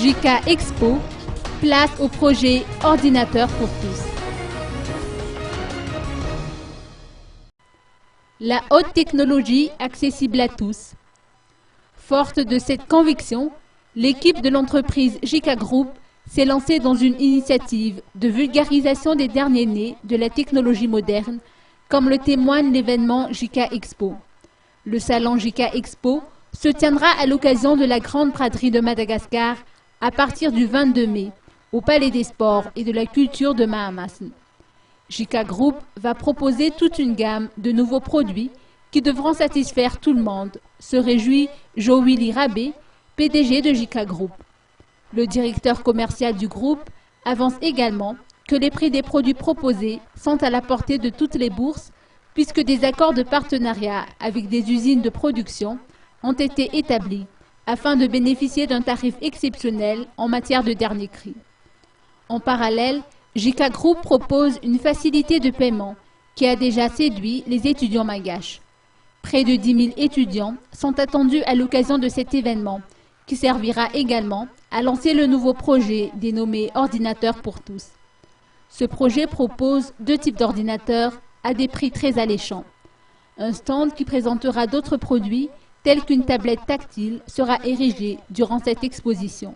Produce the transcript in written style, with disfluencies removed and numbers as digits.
JICA Expo, place au projet Ordinateur pour tous. La haute technologie accessible à tous. Forte de cette conviction, l'équipe de l'entreprise JICA Group s'est lancée dans une initiative de vulgarisation des derniers nés de la technologie moderne, comme le témoigne l'événement JICA Expo. Le salon JICA Expo se tiendra à l'occasion de la Grande Braderie de Madagascar à partir du 22 mai, au Palais des Sports et de la Culture de Mahamasn. JICA Group va proposer toute une gamme de nouveaux produits qui devront satisfaire tout le monde, se réjouit Jo-Willy Rabé, PDG de JICA Group. Le directeur commercial du groupe avance également que les prix des produits proposés sont à la portée de toutes les bourses puisque des accords de partenariat avec des usines de production ont été établis afin de bénéficier d'un tarif exceptionnel en matière de dernier cri. En parallèle, JICA Group propose une facilité de paiement qui a déjà séduit les étudiants malgaches. Près de 10 000 étudiants sont attendus à l'occasion de cet événement qui servira également à lancer le nouveau projet dénommé Ordinateur pour tous. Ce projet propose 2 types d'ordinateurs à des prix très alléchants. Un stand qui présentera d'autres produits tels qu'une tablette tactile sera érigé durant cette exposition.